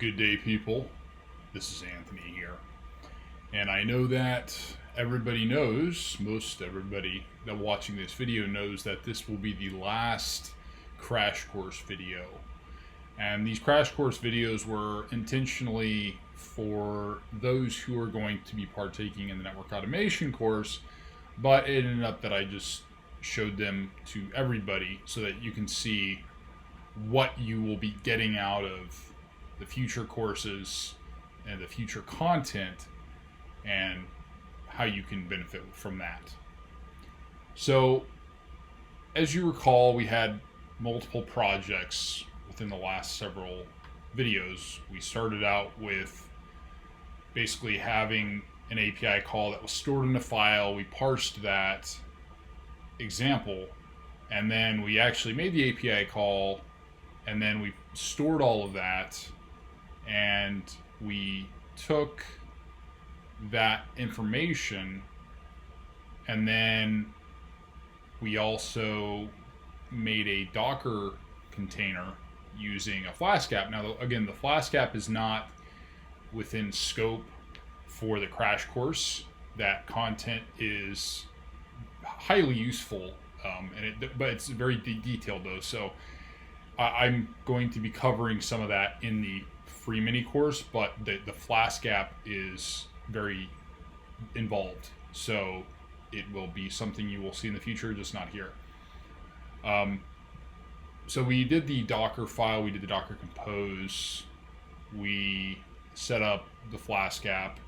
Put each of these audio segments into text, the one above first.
Good day, people. This is Anthony here. And I know that everybody knows, most everybody that watching this video knows that this will be the last crash course video. And these crash course videos were intentionally for those who are going to be partaking in the network automation course, but it ended up that I just showed them to everybody so that you can see what you will be getting out of the future courses and the future content and how you can benefit from that. So, as you recall, we had multiple projects within the last several videos. We started out with basically having an API call that was stored in a file. We parsed that example, and then we actually made the API call, and then we stored all of that, and we took that information, and then we also made a Docker container using a Flask app. Now, again, the Flask app is not within scope for the crash course. That content is highly useful, but it's very detailed though. So I'm going to be covering some of that in the free mini course, but the Flask app is very involved. So it will be something you will see in the future, just not here. So we did the Docker file, we did the Docker compose, we set up the Flask app,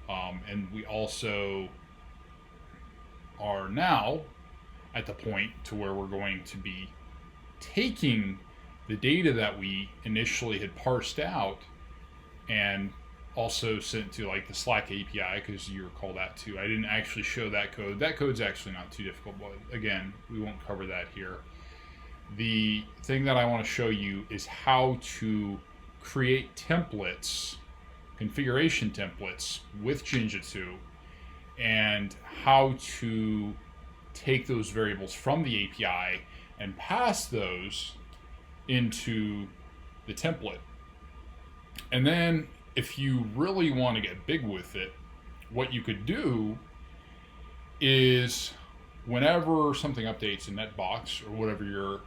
and we also are now at the point to where we're going to be taking the data that we initially had parsed out and also sent to like the Slack API, because you recall that too. I didn't actually show that code. That code's actually not too difficult, but again, we won't cover that here. The thing that I want to show you is how to create templates, configuration templates with Jinja2, and how to take those variables from the API and pass those into the template. And then if you really want to get big with it, what you could do is whenever something updates in Netbox or whatever your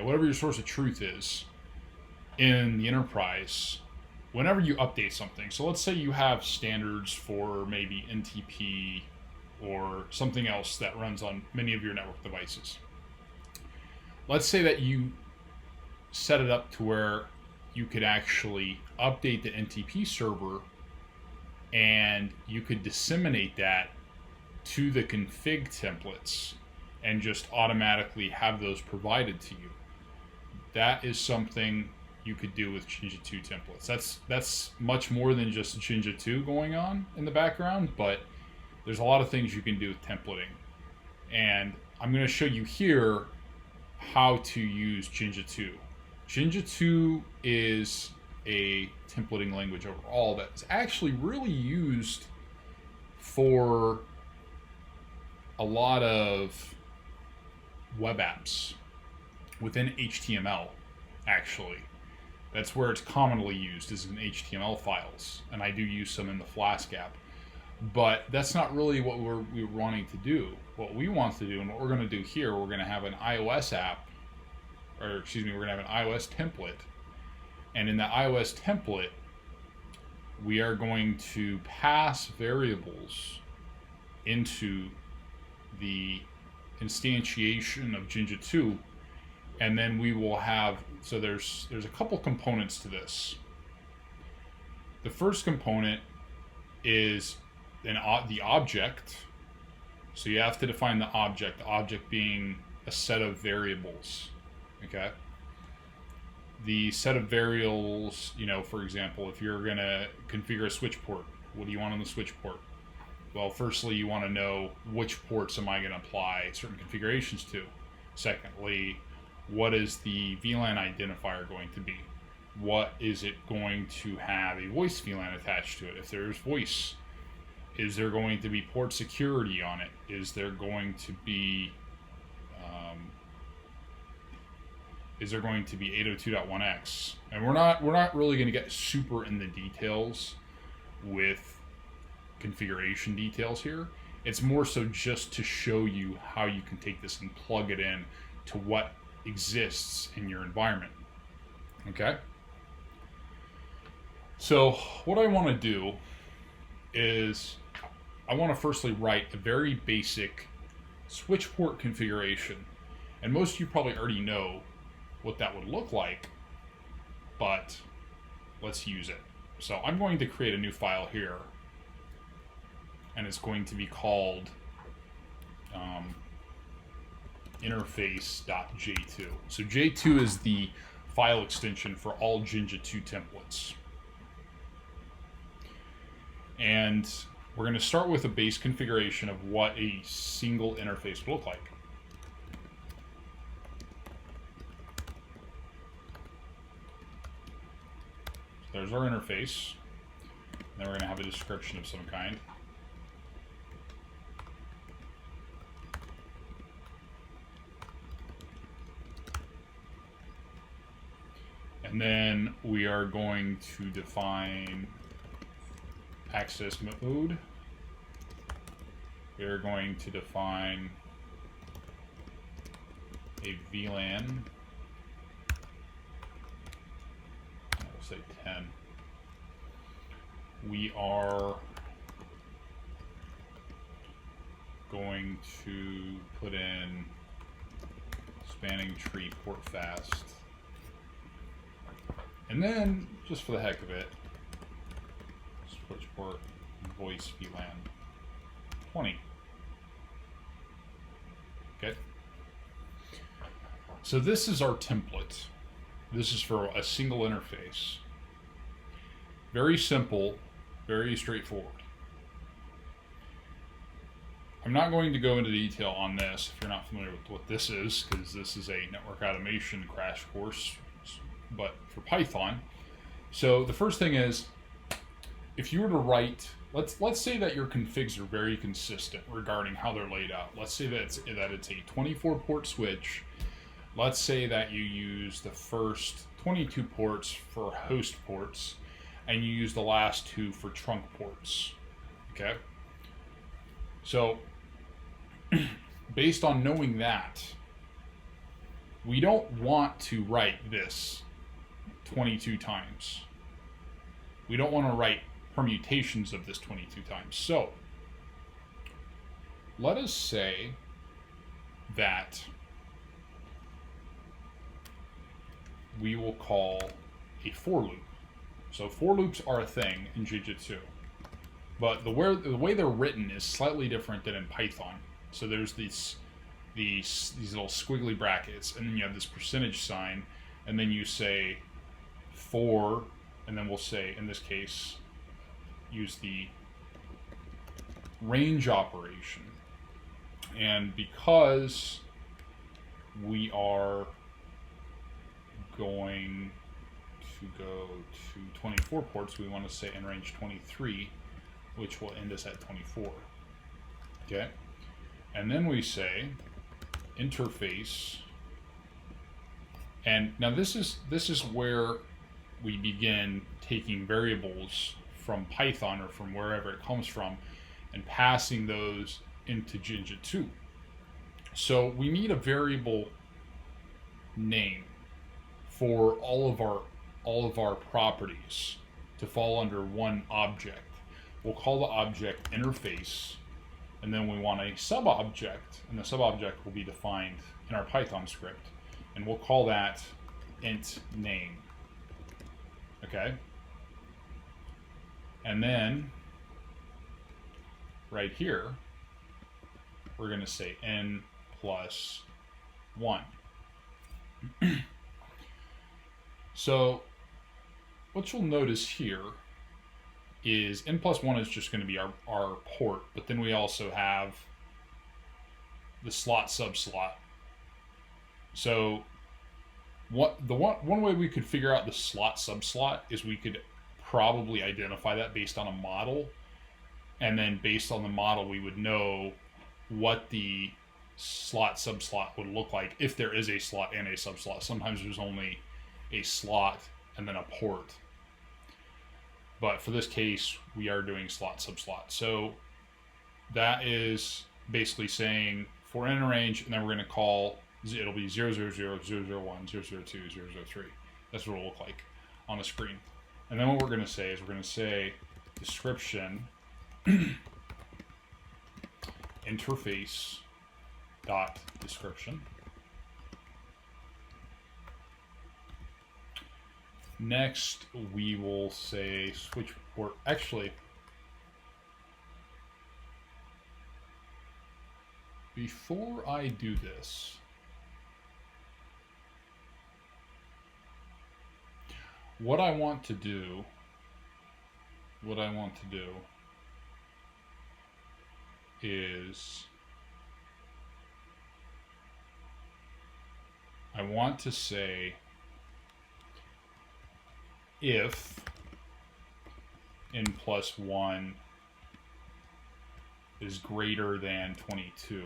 whatever your source of truth is in the enterprise, whenever you update something, so let's say you have standards for maybe NTP or something else that runs on many of your network devices. Let's say that you set it up to where you could actually update the NTP server and you could disseminate that to the config templates and just automatically have those provided to you. That is something you could do with Jinja2 templates. That's much more than just Jinja2 going on in the background, but there's a lot of things you can do with templating. And I'm going to show you here how to use Jinja2. Jinja2 is a templating language overall that's actually really used for a lot of web apps within HTML, actually. That's where it's commonly used, is in HTML files, and I do use some in the Flask app. But that's not really what we're wanting to do. What we want to do, and what we're going to do here, we're going to have an iOS app, we're going to have an iOS template. And in the iOS template, we are going to pass variables into the instantiation of Jinja2, and then we will have, so there's a couple components to this. The first component is the object. So you have to define the object being a set of variables. Okay. The set of variables, for example, if you're going to configure a switch port, what do you want on the switch port? Well, firstly, you want to know which ports am I going to apply certain configurations to. Secondly, what is the VLAN identifier going to be? What is it going to have a voice VLAN attached to it? If there's voice, is there going to be port security on it? Is there going to be is there going to be 802.1x? And we're not really going to get super in the details with configuration details here. It's more so just to show you how you can take this and plug it in to what exists in your environment. Okay? So what I want to do is I want to firstly write a very basic switch port configuration. And most of you probably already know what that would look like, but let's use it. So I'm going to create a new file here, and it's going to be called interface.j2. So J2 is the file extension for all Jinja2 templates. And we're going to start with a base configuration of what a single interface would look like. So there's our interface. And then we're going to have a description of some kind. And then we are going to define access mode. We are going to define a VLAN. I'll say 10. We are going to put in spanning tree port fast. And then, just for the heck of it, switch port voice VLAN 20. Okay. So this is our template. This is for a single interface. Very simple, very straightforward. I'm not going to go into detail on this if you're not familiar with what this is, because this is a network automation crash course, but for Python. So the first thing is, if you were to write, let's say that your configs are very consistent regarding how they're laid out. Let's say that it's a 24 port switch. Let's say that you use the first 22 ports for host ports, and you use the last 2 for trunk ports. Okay. So based on knowing that, we don't want to write this 22 times. We don't want to write permutations of this 22 times. So let us say that we will call a for loop. So for loops are a thing in Jinja2, but the way they're written is slightly different than in Python. So there's these little squiggly brackets, and then you have this percentage sign, and then you say for, and then we'll say, in this case, use the range operation. And because we are going to go to 24 ports, we want to say in range 23, which will end us at 24. Okay? And then we say interface. And now this is where we begin taking variables from Python or from wherever it comes from and passing those into Jinja2. So we need a variable name for all of our properties to fall under one object. We'll call the object interface, and then we want a sub-object, and the sub-object will be defined in our Python script, and we'll call that int name. Okay? And then right here, we're going to say n plus 1. So what you'll notice here is n plus 1 is just going to be our port, but then we also have the slot subslot. So one way we could figure out the slot subslot is we could probably identify that based on a model, and then based on the model we would know what the slot subslot would look like if there is a slot and a subslot. Sometimes there's only a slot and then a port. But for this case, we are doing slot subslot. So that is basically saying for inner range, and then we're going to call, it'll be 000, 001, 002, 003. That's what it'll look like on the screen. And then what we're going to say is we're going to say description interface dot description. Next, we will say switch port. Actually, before I do this, what I want to do is I want to say if n+1 is greater than 22,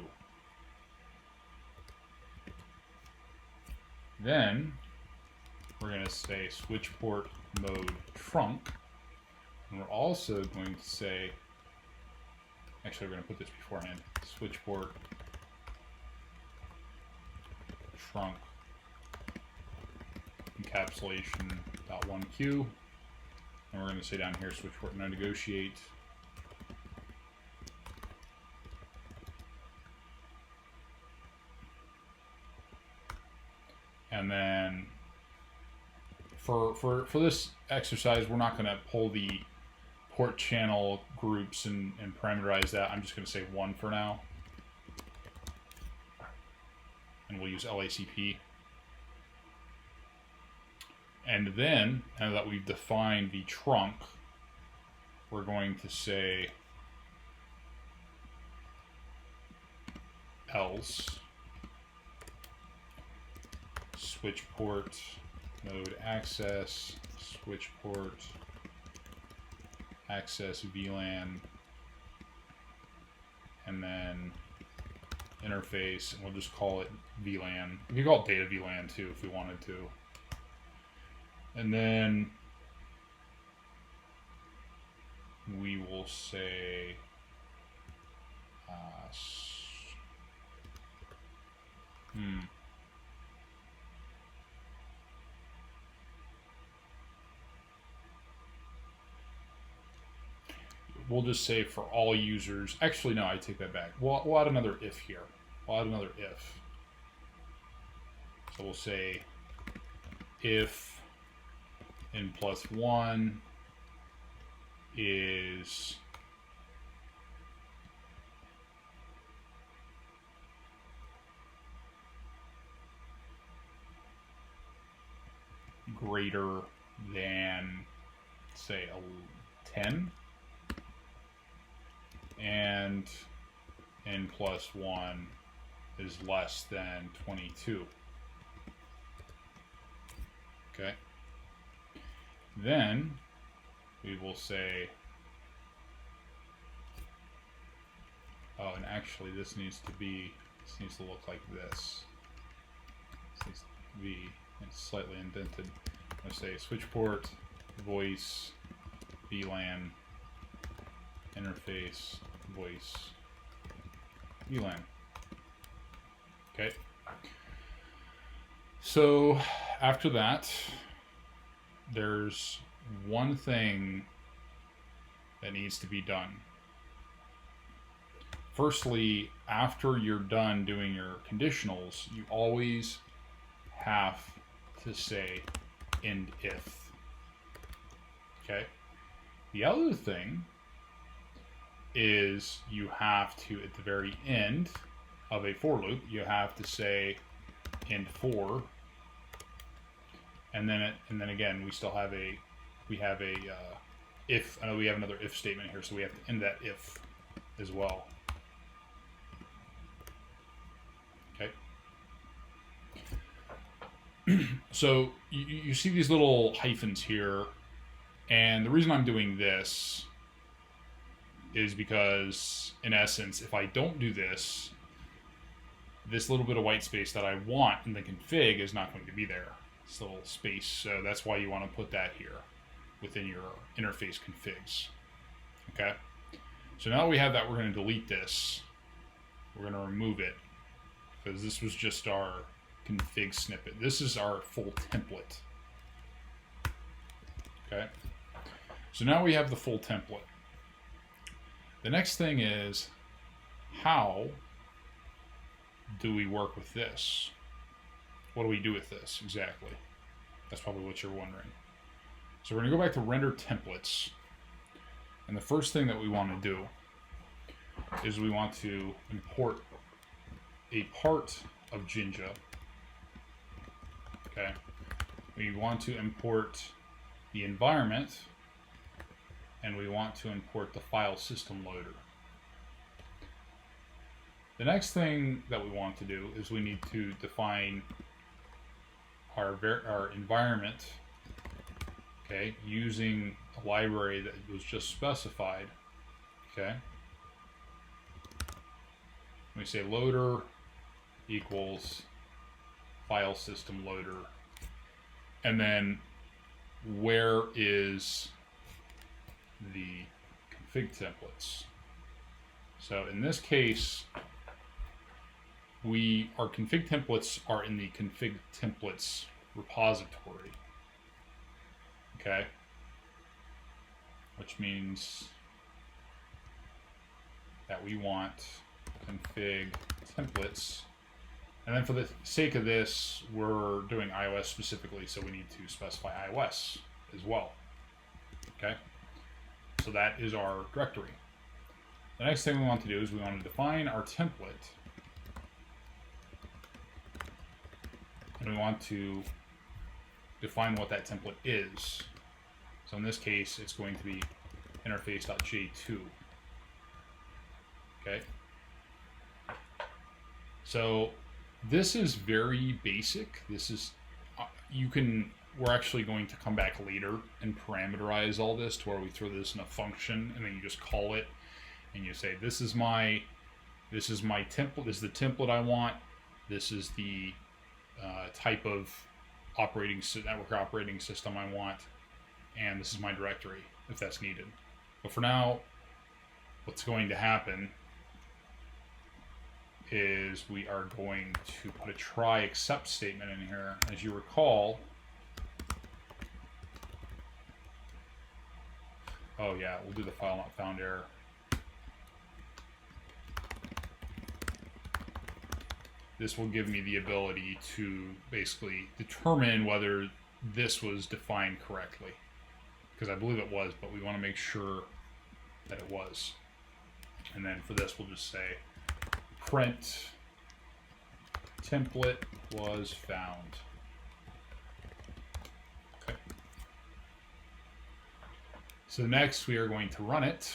then we're going to say switch port mode trunk, and we're also going to say, actually we're going to put this beforehand, switch port trunk encapsulation .1q, and we're going to say down here switch port no negotiate. And then for this exercise, we're not going to pull the port channel groups and parameterize that. I'm just going to say 1 for now. And we'll use LACP. And then, now that we've defined the trunk, we're going to say else switch port node access switch port access VLAN, and then interface, and we'll just call it VLAN. We could call it data VLAN too if we wanted to. And then we will say we'll just say for all users. Actually, no, I take that back. We'll add another if here. We'll add another if. So we'll say if n+1 is greater than, say, 10, and n+1 is less than 22. Okay. Then we will say, oh, and actually this needs to look like this. This needs to be, it's slightly indented. I'm going to say switch port, voice, VLAN, interface, voice, VLAN. Okay. So after that, there's one thing that needs to be done. Firstly, after you're done doing your conditionals, you always have to say end if. Okay? The other thing is you have to, at the very end of a for loop, you have to say end for, and then again we still have a if. I know we have another if statement here, so we have to end that if as well. Okay. So you see these little hyphens here, and the reason I'm doing this is because, in essence, if I don't do this, this little bit of white space that I want in the config is not going to be there. This little space, so that's why you want to put that here within your interface configs. Okay, so now that we have that, we're going to delete this. We're going to remove it because this was just our config snippet. This is our full template. Okay, so now we have the full template. The next thing is, how do we work with this? What do we do with this exactly? That's probably what you're wondering. So we're going to go back to render templates. And the first thing that we want to do is we want to import a part of Jinja. Okay. We want to import the environment, and we want to import the file system loader. The next thing that we want to do is we need to define our environment, okay, using a library that was just specified. Okay. We say loader equals file system loader, and then where is the config templates? So in this case, our config templates are in the config templates repository. Okay, which means that we want config templates, and then for the sake of this, we're doing iOS specifically, so we need to specify iOS as well. Okay, so that is our directory. The next thing we want to do is we want to define our template, and we want to define what that template is. So in this case, it's going to be interface.j2. Okay. So this is very basic. This is, we're actually going to come back later and parameterize all this to where we throw this in a function, and then you just call it, and you say, this is my template, this is the template I want, this is the type of network operating system I want, and this is my directory if that's needed. But for now, what's going to happen is we are going to put a try except statement in here. As you recall, oh yeah, we'll do the file not found error. This will give me the ability to basically determine whether this was defined correctly, because I believe it was, but we want to make sure that it was. And then for this, we'll just say print template was found. Okay. So next we are going to run it.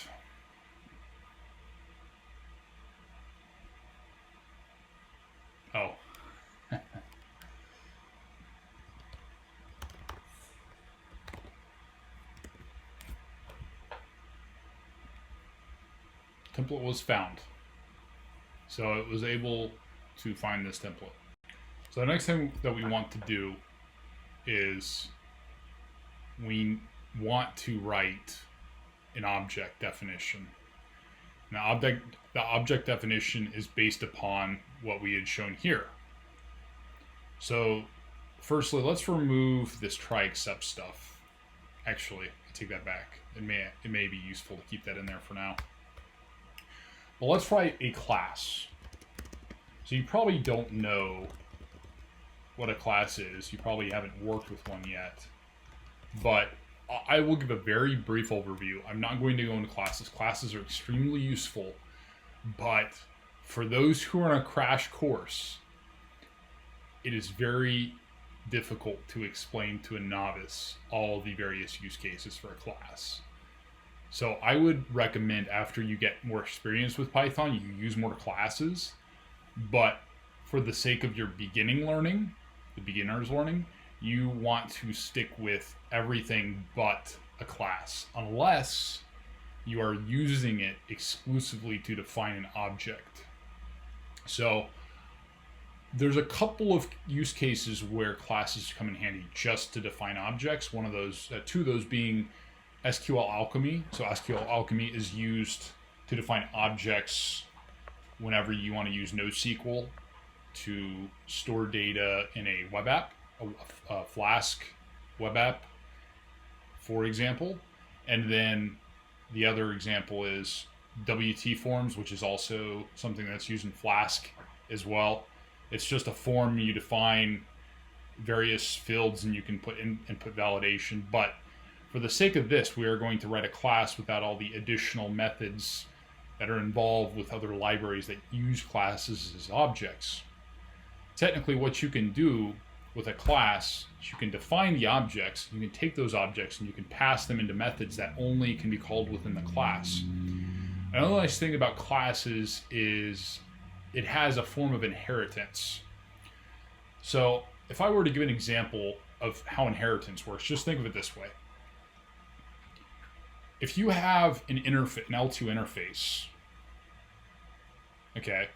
Oh. Template was found. So it was able to find this template. So the next thing that we want to do is we want to write an object definition. Now the object definition is based upon what we had shown here. So firstly, let's remove this try except stuff. Actually, I take that back. It may be useful to keep that in there for now. Well, let's write a class. So you probably don't know what a class is. You probably haven't worked with one yet. But I will give a very brief overview. I'm not going to go into classes. Classes are extremely useful. But for those who are on a crash course, it is very difficult to explain to a novice all the various use cases for a class. So I would recommend, after you get more experience with Python, you use more classes. But for the sake of your beginner's learning, you want to stick with everything but a class, unless you are using it exclusively to define an object. So There's a couple of use cases where classes come in handy just to define objects. One of those, two of those being SQL Alchemy. So SQL Alchemy is used to define objects whenever you want to use NoSQL to store data in a web app, a Flask web app, for example. And then the other example is WT forms, which is also something that's used in Flask as well. It's just a form you define various fields and you can put in input validation. But for the sake of this, we are going to write a class without all the additional methods that are involved with other libraries that use classes as objects. Technically, what you can do with a class is you can define the objects, you can take those objects and you can pass them into methods that only can be called within the class. Another nice thing about classes is it has a form of inheritance. So if I were to give an example of how inheritance works, just think of it this way. If you have an L2 interface, okay,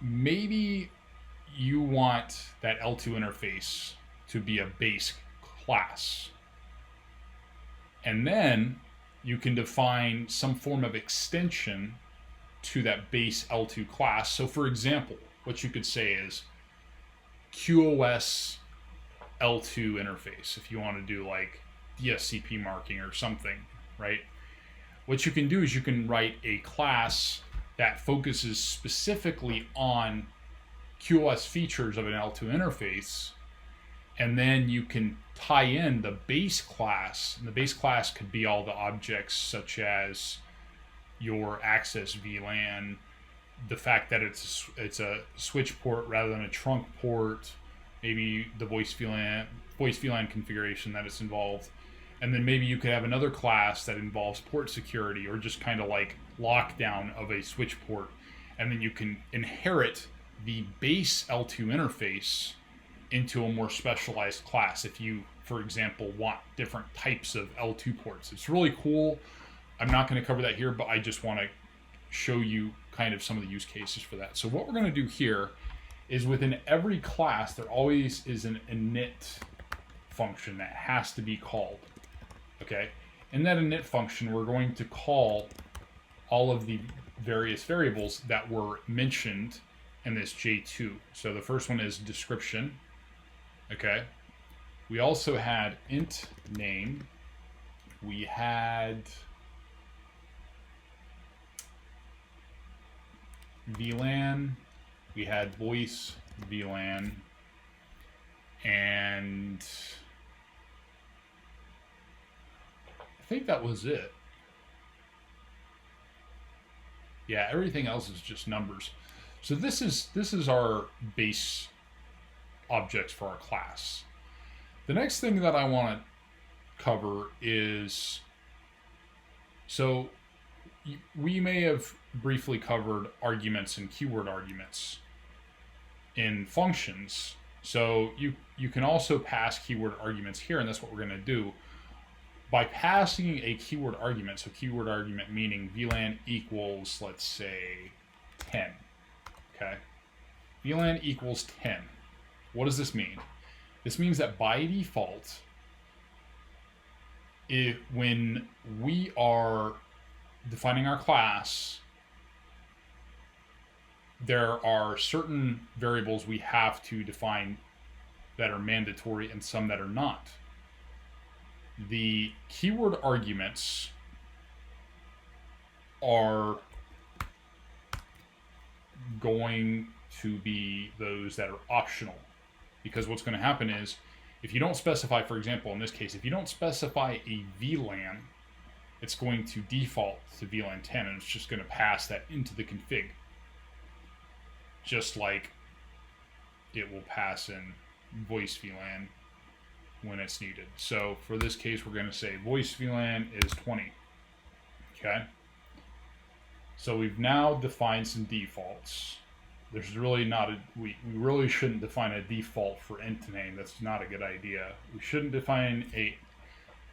maybe you want that L2 interface to be a base class. And then you can define some form of extension to that base L2 class. So for example, what you could say is QoS L2 interface, if you want to do like DSCP marking or something, right? What you can do is you can write a class that focuses specifically on QoS features of an L2 interface, and then you can tie in the base class, and the base class could be all the objects such as your access VLAN, the fact that it's a switch port rather than a trunk port, maybe the voice VLAN configuration that is involved, and then maybe you could have another class that involves port security or just kind of like lockdown of a switch port, and then you can inherit the base L2 interface into a more specialized class if you, for example, want different types of L2 ports. It's really cool. I'm not going to cover that here, but I just want to show you kind of some of the use cases for that. So what we're going to do here is within every class, there always is an init function that has to be called. Okay. In that init function, we're going to call all of the various variables that were mentioned in this J2. So the first one is description. Okay. We also had int name. We had VLAN. We had voice VLAN. And I think that was it. Yeah, everything else is just numbers. So this is our base objects for our class. The next thing that I want to cover is, so we may have briefly covered arguments and keyword arguments in functions. So you can also pass keyword arguments here, and that's what we're going to do. By passing a keyword argument, so keyword argument meaning VLAN equals, let's say, 10. Okay? VLAN equals 10. What does this mean? This means that by default, when we are defining our class, there are certain variables we have to define that are mandatory and some that are not. The keyword arguments are going to be those that are optional, because what's going to happen is if you don't specify, for example, in this case, if you don't specify a VLAN, it's going to default to VLAN 10 and it's just going to pass that into the config, just like it will pass in voice VLAN when it's needed. So for this case, we're going to say voice VLAN is 20. Okay. So we've now defined some defaults. There's really not we really shouldn't define a default for int name. That's not a good idea. We shouldn't define a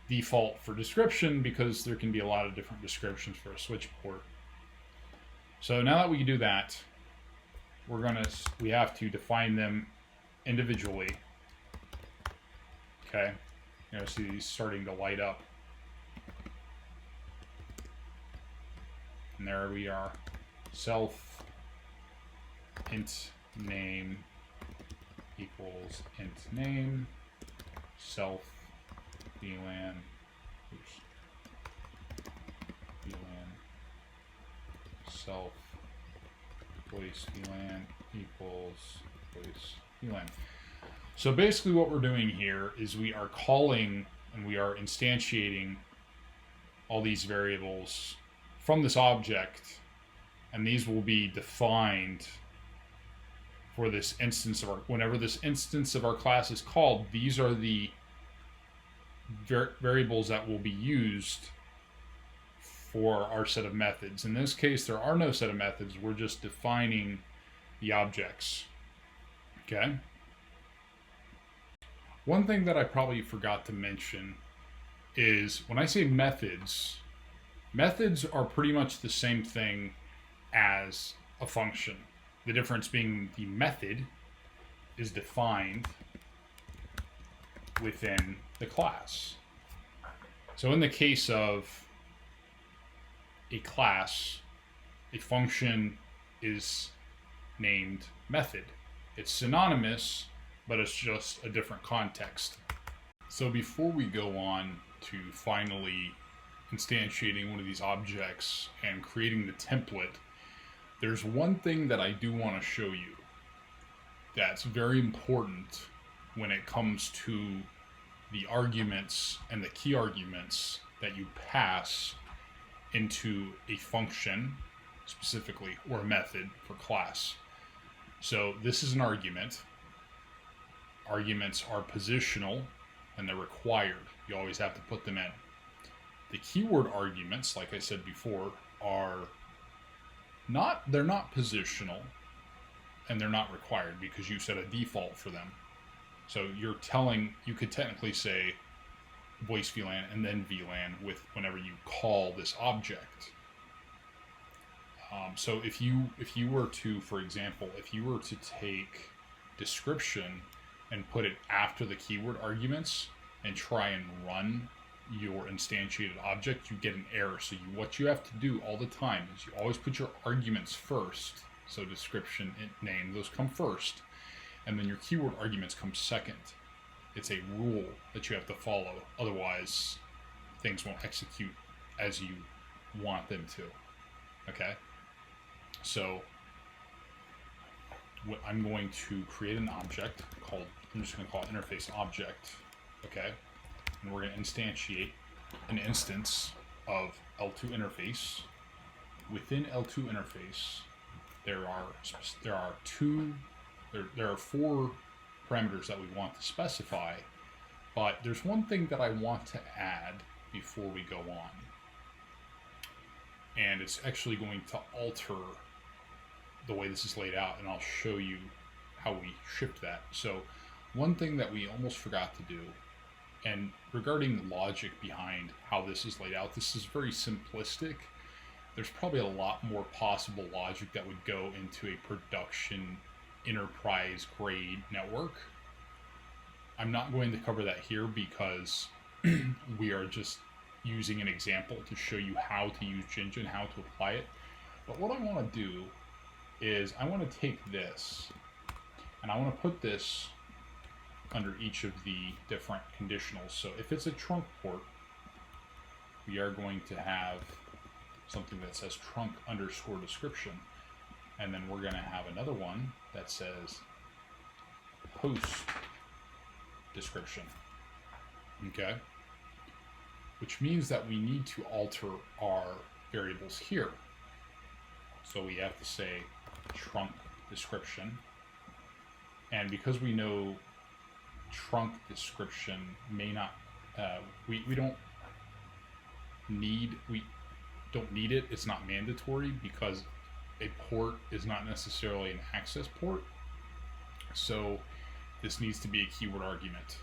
default for description because there can be a lot of different descriptions for a switch port. So now that we can do that, we have to define them individually. Okay, you know, see these starting to light up, and there we are. Self int name equals int name. Self VLAN. Oops. VLAN. Self voice VLAN equals voice VLAN. So basically what we're doing here is we are calling and we are instantiating all these variables from this object, and these will be defined for this instance of our, whenever this instance of our class is called, these are the variables that will be used for our set of methods. In this case, there are no set of methods. We're just defining the objects. Okay. One thing that I probably forgot to mention is when I say methods, methods are pretty much the same thing as a function. The difference being the method is defined within the class. So in the case of a class, a function is named method. It's synonymous, but it's just a different context. So before we go on to finally instantiating one of these objects and creating the template, there's one thing that I do want to show you that's very important when it comes to the arguments and the key arguments that you pass into a function specifically, or a method for class. So this is an argument. Arguments are positional and they're required. You always have to put them in. The keyword arguments, like I said before, they're not positional and they're not required because you set a default for them. So you could technically say voice VLAN and then VLAN with whenever you call this object. So if you were to, for example, if you were to take description and put it after the keyword arguments and try and run your instantiated object, you get an error. So what you have to do all the time is you always put your arguments first. So description, int name, those come first, and then your keyword arguments come second. It's a rule that you have to follow. Otherwise, things won't execute as you want them to. Okay? So I'm going to create an object called, I'm just going to call it interface object. Okay? And we're going to instantiate an instance of L2 interface. Within L2 interface, there are 4 parameters that we want to specify, but there's one thing that I want to add before we go on, and it's actually going to alter the way this is laid out, and I'll show you how we shift that. So one thing that we almost forgot to do, and regarding the logic behind how this is laid out, this is very simplistic. There's probably a lot more possible logic that would go into a production enterprise grade network. I'm not going to cover that here because we are just using an example to show you how to use Jinja and how to apply it. But what I want to do is I want to take this and I want to put this under each of the different conditionals. So if it's a trunk port, we are going to have something that says trunk underscore description. And then we're going to have another one that says host description. Okay? Which means that we need to alter our variables here. So we have to say trunk description. And because we know trunk description may not, we don't need it, it's not mandatory because a port is not necessarily an access port. So this needs to be a keyword argument,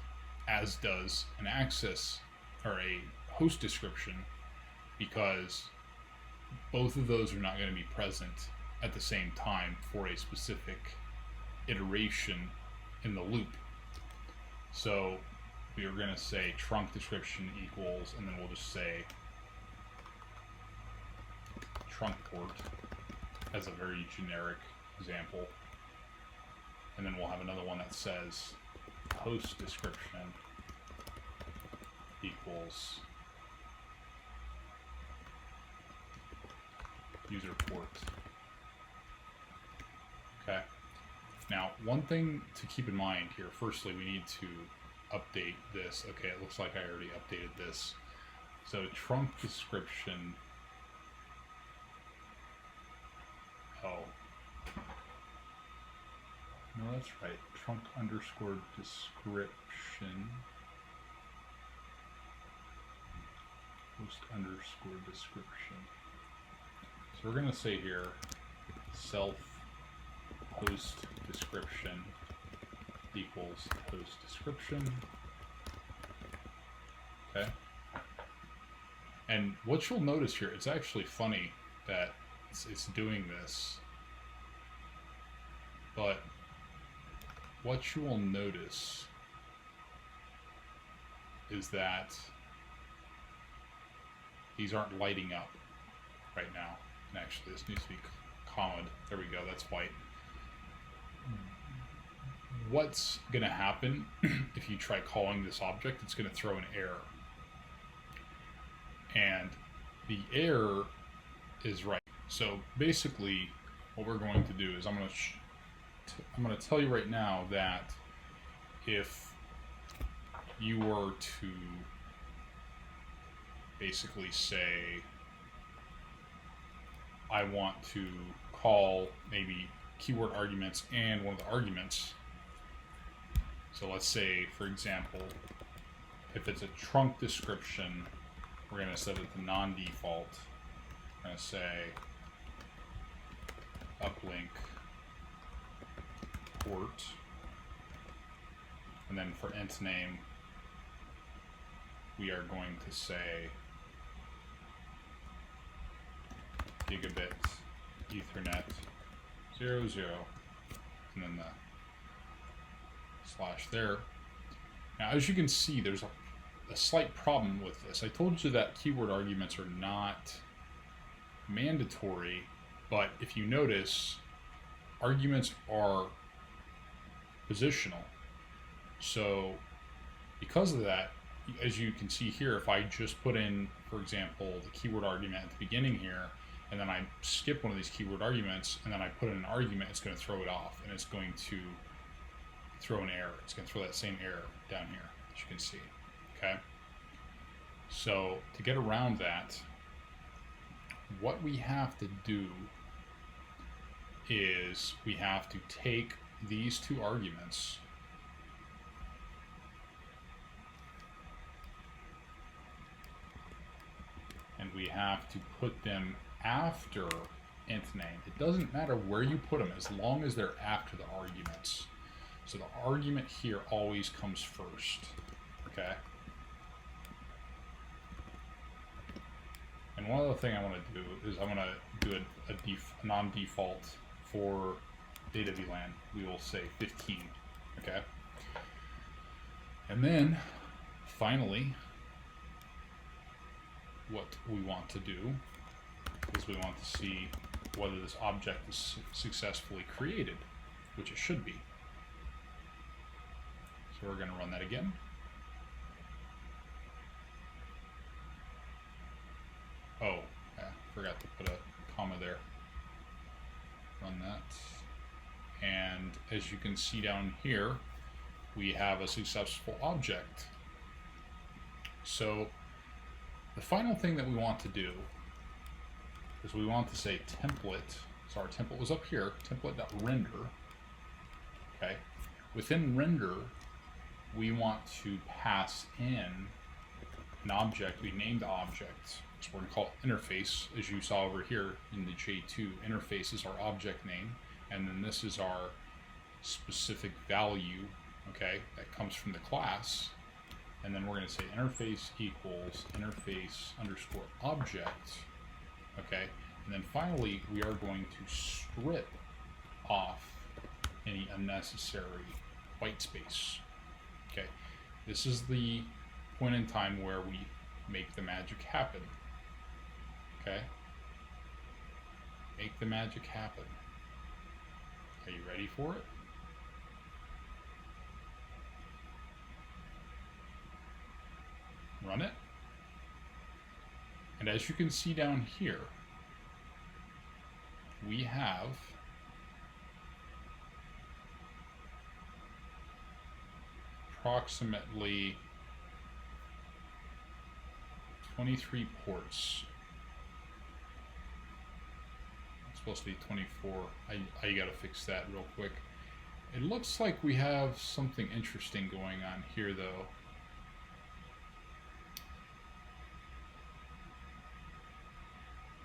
as does an access or a host description, because both of those are not going to be present at the same time for a specific iteration in the loop. So we are going to say trunk description equals, and then we'll just say trunk port as a very generic example. And then we'll have another one that says host description equals user port. Okay. Now, one thing to keep in mind here, firstly, we need to update this. Okay, it looks like I already updated this. So trunk description. Oh. No, that's right. Trunk underscore description. Host underscore description. So we're going to say here self host description equals host description. Okay. And what you'll notice here, it's actually funny that it's doing this. But what you will notice is that these aren't lighting up right now. And actually, this needs to be commaed. There we go, that's white. What's going to happen if you try calling this object? It's going to throw an error. And the error is right. So basically, what we're going to do is I'm going to tell you right now that if you were to basically say, I want to call maybe keyword arguments and one of the arguments. So let's say, for example, if it's a trunk description, we're going to set it to non-default. We're going to say uplink port, and then for int name, we are going to say gigabit Ethernet 00, and then the slash there. Now, as you can see, there's a slight problem with this. I told you that keyword arguments are not mandatory, but if you notice, arguments are positional. So because of that, as you can see here, if I just put in, for example, the keyword argument at the beginning here, and then I skip one of these keyword arguments, and then I put in an argument, it's going to throw it off, and it's going to throw an error. It's going to throw that same error down here, as you can see. Okay? So to get around that, what we have to do is we have to take these two arguments and we have to put them after int name. It doesn't matter where you put them as long as they're after the arguments. So the argument here always comes first. Okay? And one other thing I want to do is I want to do a non-default for data VLAN. We will say 15. Okay? And then finally, what we want to do is we want to see whether this object is successfully created, which it should be. So we're going to run that again. Oh, yeah, forgot to put a comma there. Run that. And as you can see down here, we have a successful object. So the final thing that we want to do is we want to say template. So our template was up here, template.render. Okay. Within render, we want to pass in an object. We named the object. So we're going to call it interface, as you saw over here in the J2. Interface is our object name, and then this is our specific value, okay, that comes from the class. And then we're going to say interface equals interface underscore object, okay. And then finally, we are going to strip off any unnecessary white space. Okay, this is the point in time where we make the magic happen. Okay, make the magic happen. Are you ready for it? Run it. And as you can see down here, we have approximately 23 ports. It's supposed to be 24. I gotta fix that real quick. It looks like we have something interesting going on here though.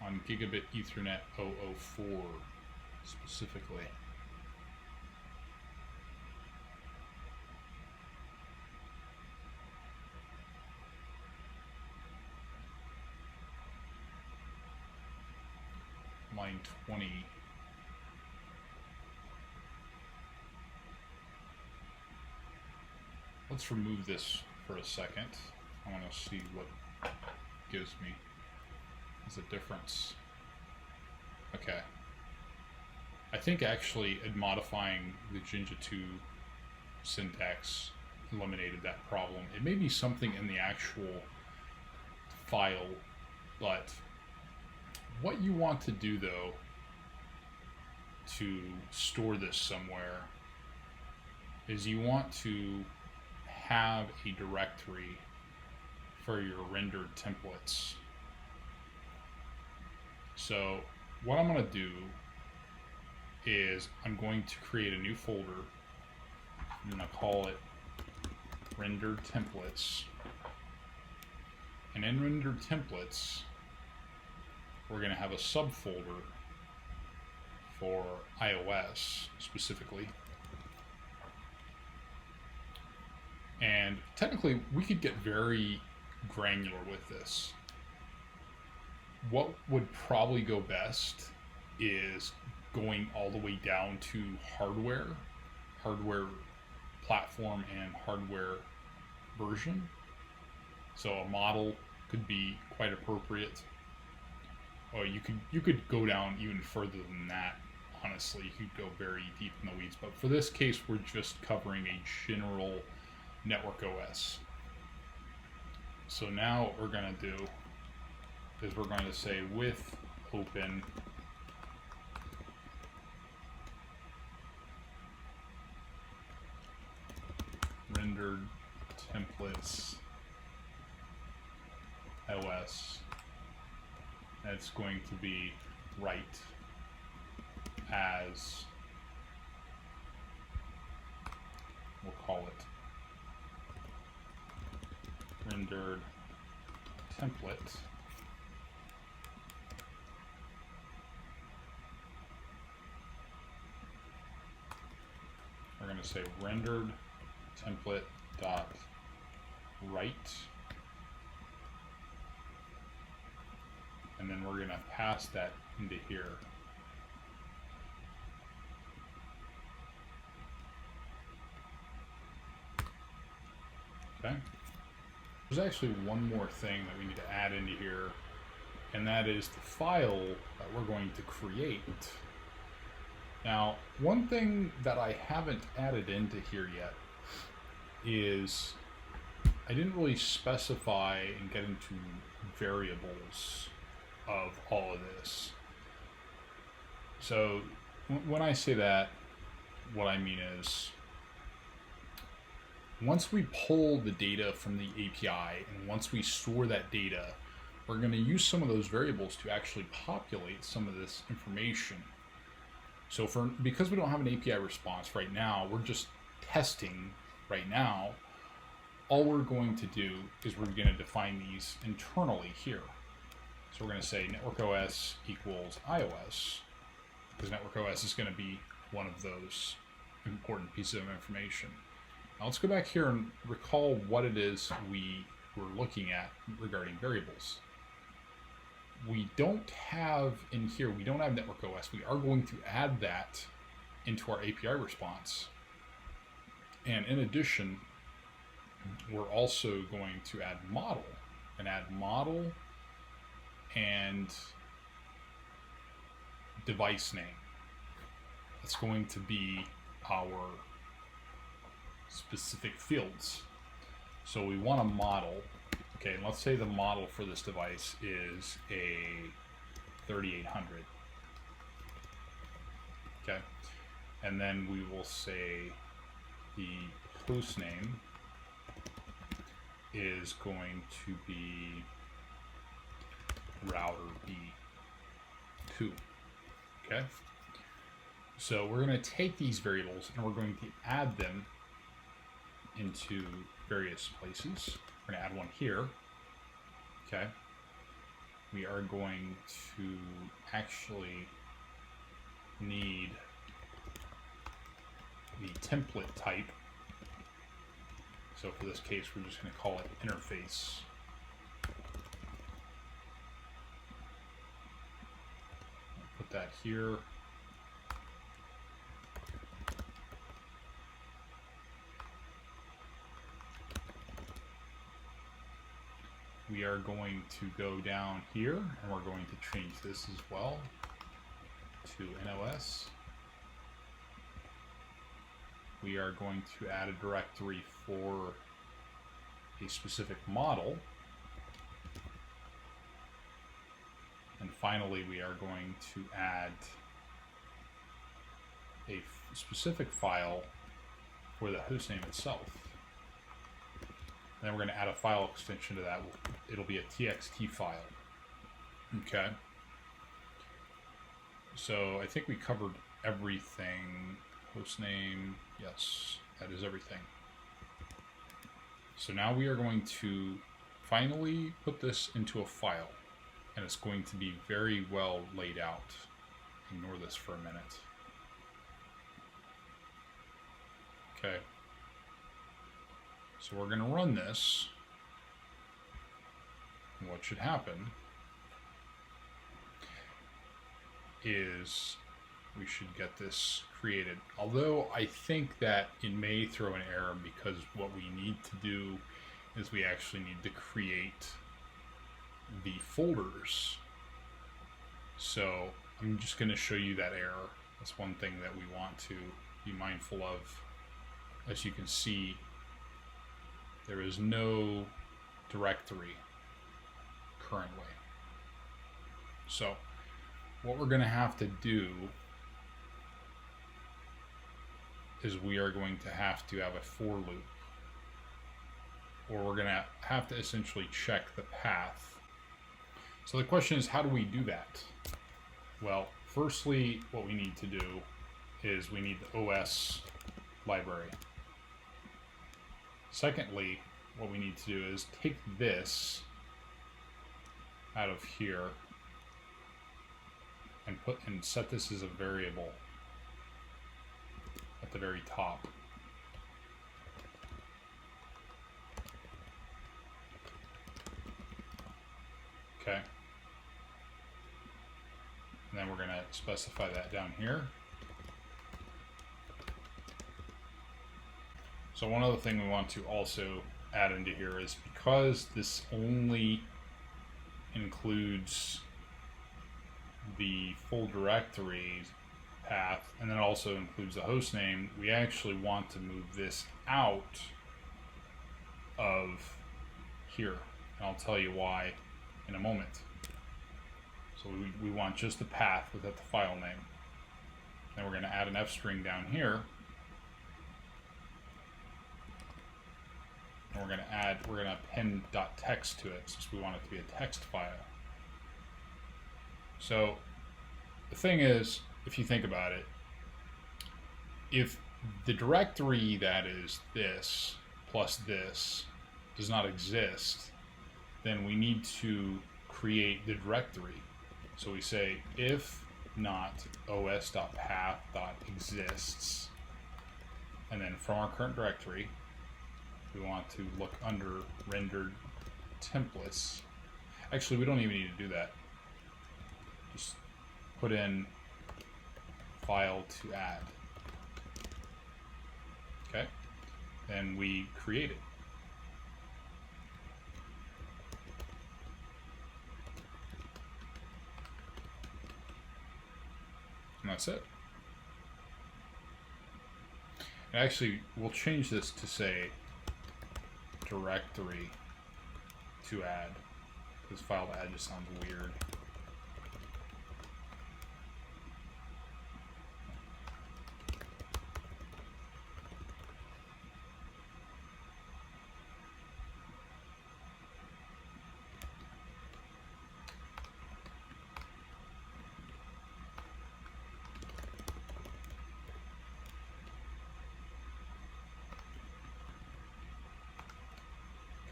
On Gigabit Ethernet 004 specifically. Line 20. Let's remove this for a second. I want to see what it gives me. Is a difference. Okay. I think actually modifying the Jinja2 syntax eliminated that problem. It may be something in the actual file, but what you want to do though to store this somewhere is you want to have a directory for your rendered templates. So what I'm going to do is I'm going to create a new folder. I'm going to call it rendered templates. And in rendered templates, we're going to have a subfolder for iOS specifically. And technically, we could get very granular with this. What would probably go best is going all the way down to hardware platform and hardware version. So a model could be quite appropriate. Or you could go down even further than that. Honestly, you could go very deep in the weeds. But for this case, we're just covering a general network OS. So now what we're going to do is we're going to say with open rendered templates OS. That's going to be write as, we'll call it rendered template. We're going to say rendered template dot write, and then we're going to pass that into here. Okay. There's actually one more thing that we need to add into here, and that is the file that we're going to create. Now, one thing that I haven't added into here yet is I didn't really specify and get into variables of all of this. So when I say that, what I mean is once we pull the data from the API and once we store that data, we're going to use some of those variables to actually populate some of this information. So because we don't have an API response right now, we're just testing right now. All we're going to do is we're going to define these internally here. So we're going to say network OS equals iOS, because network OS is going to be one of those important pieces of information. Now let's go back here and recall what it is we were looking at regarding variables. we don't have in here, we don't have Network OS. We are going to add that into our API response. And in addition, we're also going to add model and device name. It's going to be our specific fields. So we want a model. Okay, and let's say the model for this device is a 3800. Okay, and then we will say the host name is going to be router B2. Okay, so we're going to take these variables and we're going to add them into various places. We're going to add one here. Okay. We are going to actually need the template type. So for this case, we're just going to call it interface. Put that here. We are going to go down here and we're going to change this as well to NOS. We are going to add a directory for a specific model. And finally, we are going to add a specific file for the hostname itself. And then we're going to add a file extension to that. It'll be a txt file. Okay. So I think we covered everything. Hostname, yes, that is everything. So now we are going to finally put this into a file, and it's going to be very well laid out. Ignore this for a minute. Okay. So we're going to run this. And what should happen is we should get this created. Although I think that it may throw an error because what we need to do is we actually need to create the folders. So I'm just going to show you that error. That's one thing that we want to be mindful of. As you can see, there is no directory currently. So what we're going to have to do is we are going to have a for loop, or we're going to have to essentially check the path. So the question is, how do we do that? Well, firstly, what we need to do is we need the OS library. Secondly, what we need to do is take this out of here and set this as a variable at the very top. Okay. And then we're going to specify that down here. So one other thing we want to also add into here is, because this only includes the full directory path and then also includes the host name, we actually want to move this out of here. And I'll tell you why in a moment. So we want just the path without the file name. Then we're going to add an F string down here. And we're going to append .text to it, since we want it to be a text file. So the thing is, if you think about it, if the directory that is this plus this does not exist, then we need to create the directory. So we say if not os.path.exists, and then from our current directory, we want to look under rendered templates. Actually, we don't even need to do that. just put in file to add. Okay, then we create it. And that's it. And actually, we'll change this to say directory to add, because file to add just sounds weird.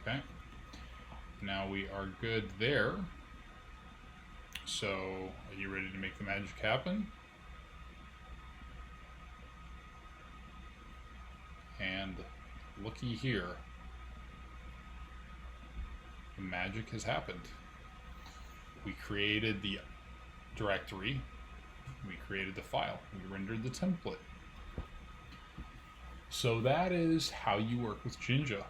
Okay, now we are good there. So, are you ready to make the magic happen? And looky here, the magic has happened. We created the directory, we created the file, we rendered the template. So that is how you work with Jinja.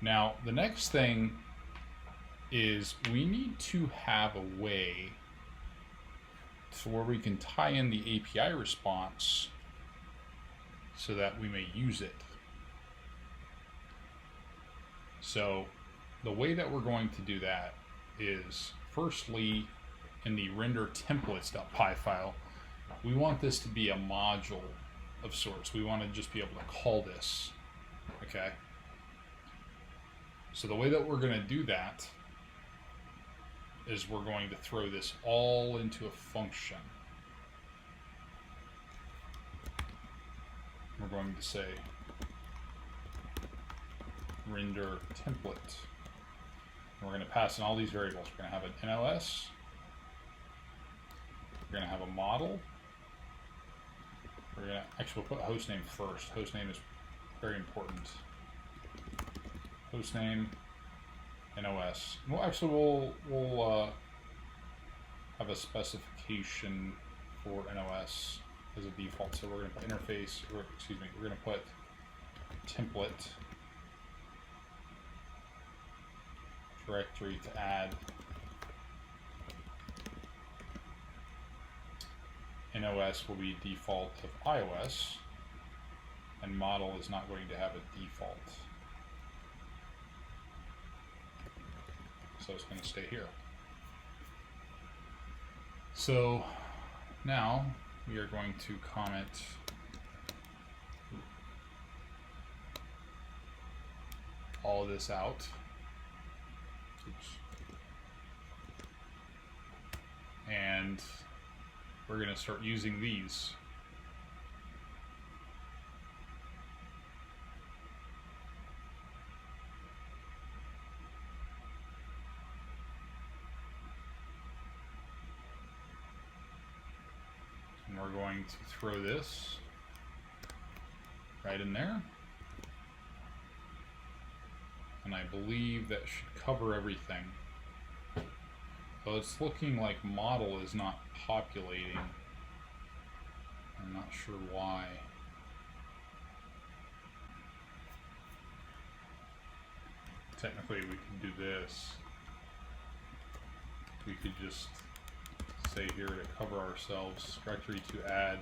Now, the next thing is we need to have a way to where we can tie in the API response so that we may use it. So the way that we're going to do that is, firstly, in the render templates.py file, we want this to be a module of sorts. We want to just be able to call this, okay? So the way that we're going to do that is we're going to throw this all into a function. We're going to say render template. And we're going to pass in all these variables. We're going to have an NOS. We're going to have a model. We're going to actually we'll put hostname first. Hostname is very important. Hostname, NOS. Well, actually, we'll have a specification for NOS as a default. So we're going to put interface, or excuse me, we're going to put template directory to add. NOS will be default of iOS, and model is not going to have a default. So it's going to stay here. So now we are going to comment all of this out. Oops. And we're going to start using these. And we're going to throw this right in there. And I believe that should cover everything. So it's looking like model is not populating. I'm not sure why. Technically we could do this. We could just say here to cover ourselves, directory to add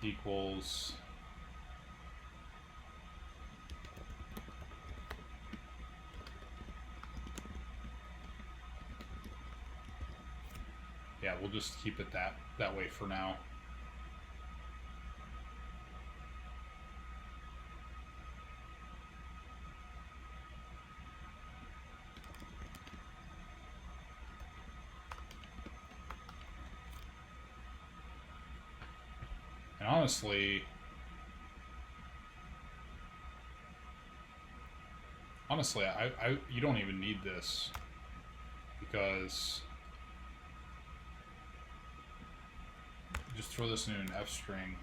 equals yeah, we'll just keep it that way for now. And honestly, you don't even need this, because just throw this into an F string.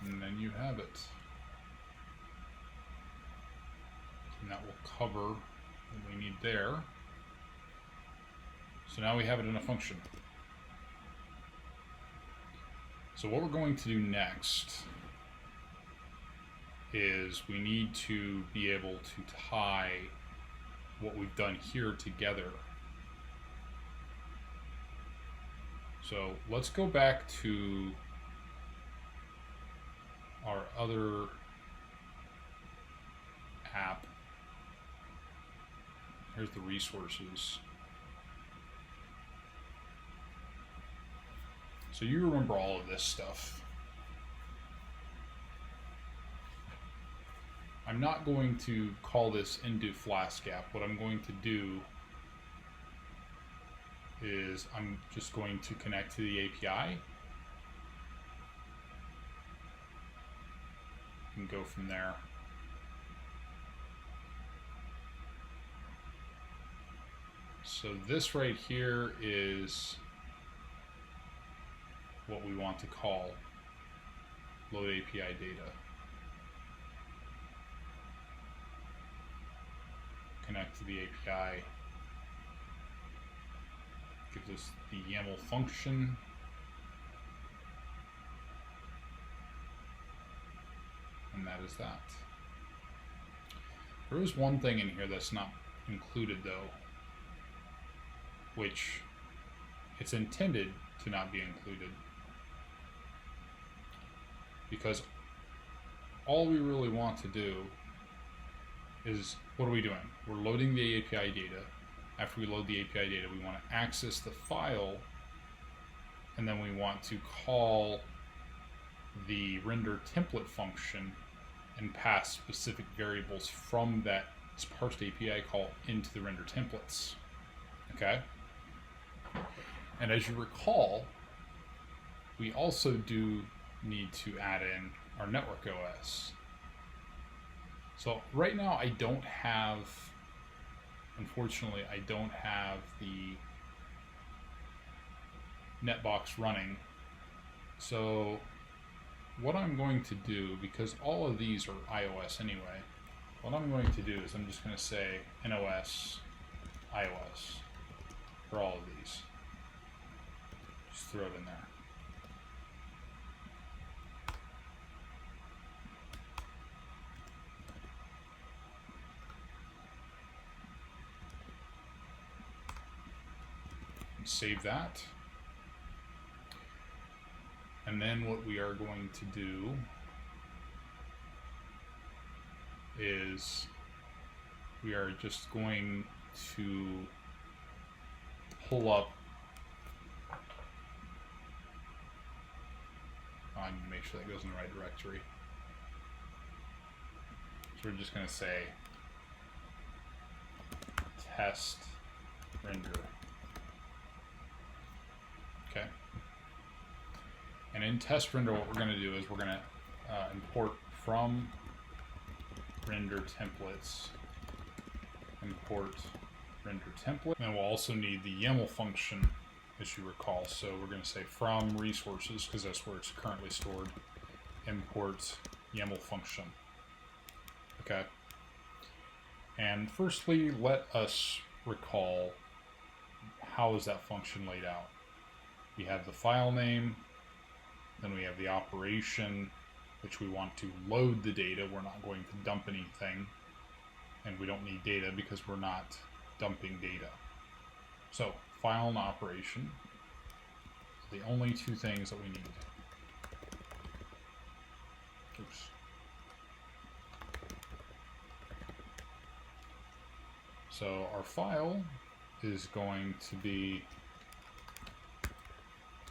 And then you have it. And that will cover what we need there. So now we have it in a function. So what we're going to do next is we need to be able to tie what we've done here together. So let's go back to our other app. Here's the resources. So you remember all of this stuff. I'm not going to call this into Flask app. What I'm going to do is I'm just going to connect to the API and go from there. So this right here is what we want to call load API data. Connect to the API. Gives us the YAML function. And that is that. There is one thing in here that's not included though, which it's intended to not be included. Because all we really want to do is, what are we doing? We're loading the API data. After we load the API data, we want to access the file, and then we want to call the render template function and pass specific variables from that parsed API call into the render templates. Okay? And as you recall, we also do need to add in our network OS. So right now I don't have, unfortunately, I don't have the netbox running. So what I'm going to do, because all of these are iOS anyway, what I'm going to do is I'm just going to say NOS iOS for all of these. Just throw it in there. Save that. And then what we are going to do is we are just going to pull up, I need to make sure that goes in the right directory. So we're just going to say test render. Okay. And in test render, what we're going to do is we're going to import from render templates, import render template. And we'll also need the YAML function, as you recall. So we're going to say from resources, because that's where it's currently stored, import YAML function. Okay. And firstly, let us recall how is that function laid out. We have the file name, then we have the operation, which we want to load the data. We're not going to dump anything, and we don't need data because we're not dumping data. So file and operation, the only two things that we need. Oops. So our file is going to be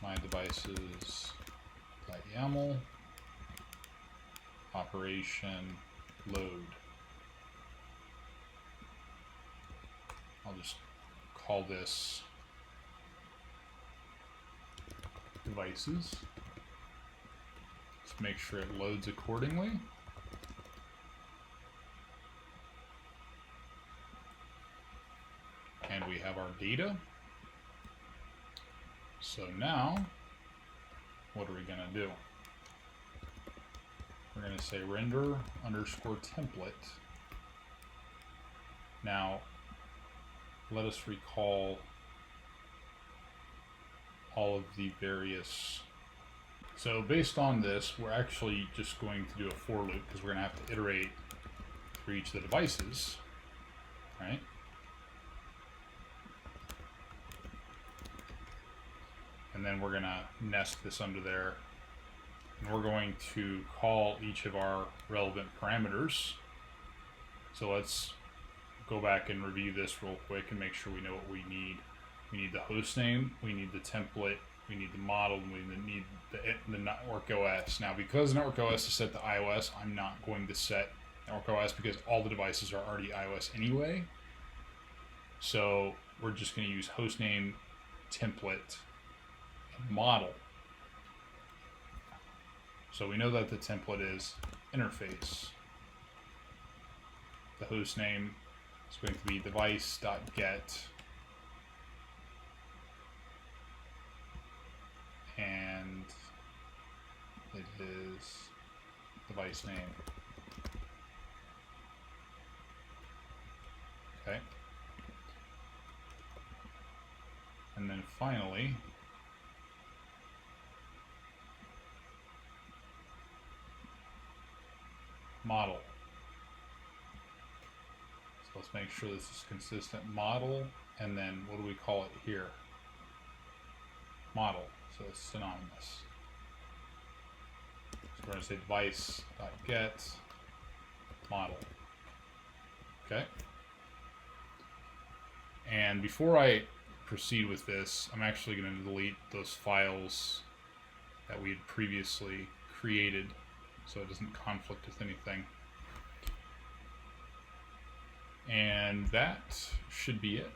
my devices.yaml operation load. I'll just call this devices. Let's make sure it loads accordingly. And we have our data. So now, what are we going to do? to say render underscore template. Now, let us recall all of the various. So based on this, we're actually just going to do a for loop because we're going to have to iterate for each of the devices, right? And then we're going to nest this under there. And we're going to call each of our relevant parameters. So let's go back and review this real quick and make sure we know what we need. We need the host name, we need the template, we need the model, and we need the network OS. Now, because network OS is set to iOS, I'm not going to set network OS because all the devices are already iOS anyway. So we're just going to use host name, template, and model. So we know that the template is interface. The host name is going to be device.get. And it is device name. Okay. And then finally, model. So let's make sure this is consistent. Model, and then what do we call it here? Model. So it's synonymous. So we're going to say device.get model. Okay. And before I proceed with this, I'm actually going to delete those files that we had previously created so it doesn't conflict with anything. And that should be it.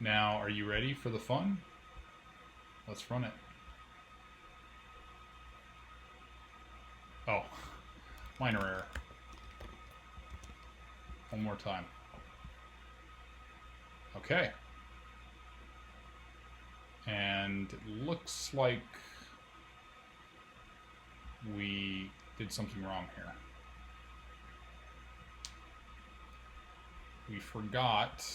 Now, are you ready for the fun? Let's run it. Oh, minor error. One more time. Okay. And it looks like we did something wrong here. We forgot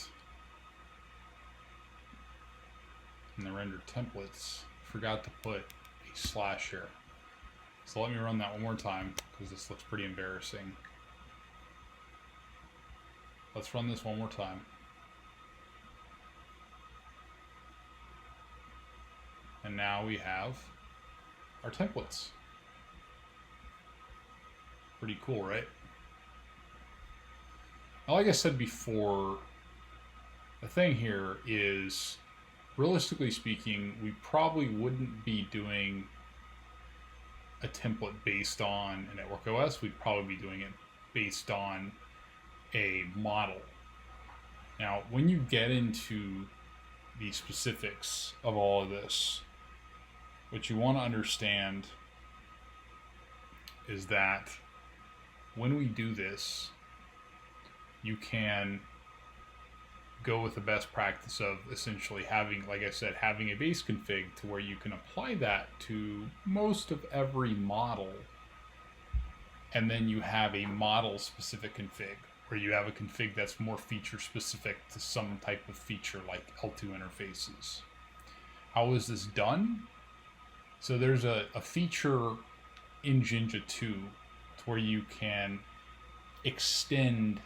in the render templates, forgot to put a slash here. So let me run that one more time because this looks pretty embarrassing. Let's run this one more time. And now we have our templates. Pretty cool, right? Now, like I said before, the thing here is, realistically speaking, we probably wouldn't be doing a template based on a network OS. We'd probably be doing it based on a model. Now, when you get into the specifics of all of this, what you want to understand is that when we do this, you can go with the best practice of essentially having, like I said, having a base config to where you can apply that to most of every model. And then you have a model specific config where you have a config that's more feature specific to some type of feature like L2 interfaces. How is this done? So there's a feature in Jinja2 to where you can extend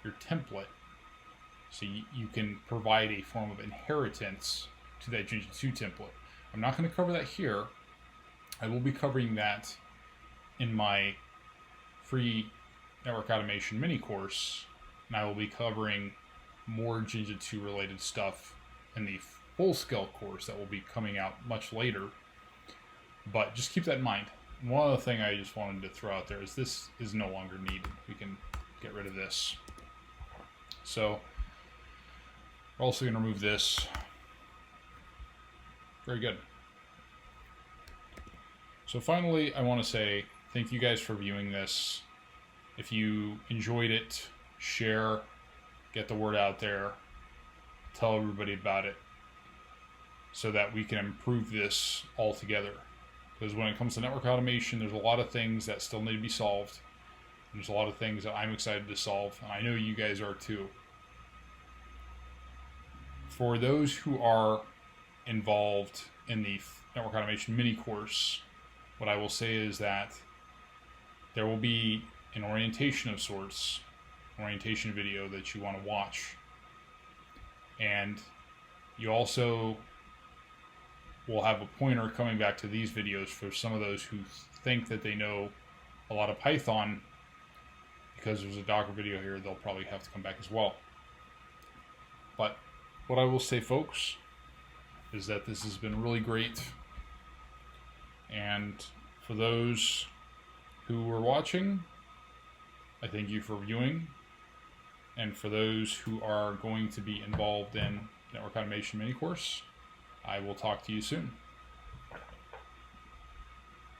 your template. So you can provide a form of inheritance to that Jinja2 template. I'm not going to cover that here. I will be covering that in my free network automation mini course, and I will be covering more Jinja2 related stuff in the full scale course that will be coming out much later. But just keep that in mind. One other thing I just wanted to throw out there is this is no longer needed. We can get rid of this. So we're also going to remove this. Very good. So finally, I want to say thank you guys for viewing this. If you enjoyed it, share, get the word out there, tell everybody about it so that we can improve this all together. Because when it comes to network automation, there's a lot of things that still need to be solved. There's a lot of things that I'm excited to solve, and I know you guys are too. For those who are involved in the network automation mini course, what I will say is that there will be an orientation of sorts, orientation video that you want to watch. And you also will have a pointer coming back to these videos for some of those who think that they know a lot of Python. Because there's a Docker video here, they'll probably have to come back as well. But what I will say, folks, is that this has been really great. And for those who were watching, I thank you for viewing. And for those who are going to be involved in Network Automation mini course, I will talk to you soon.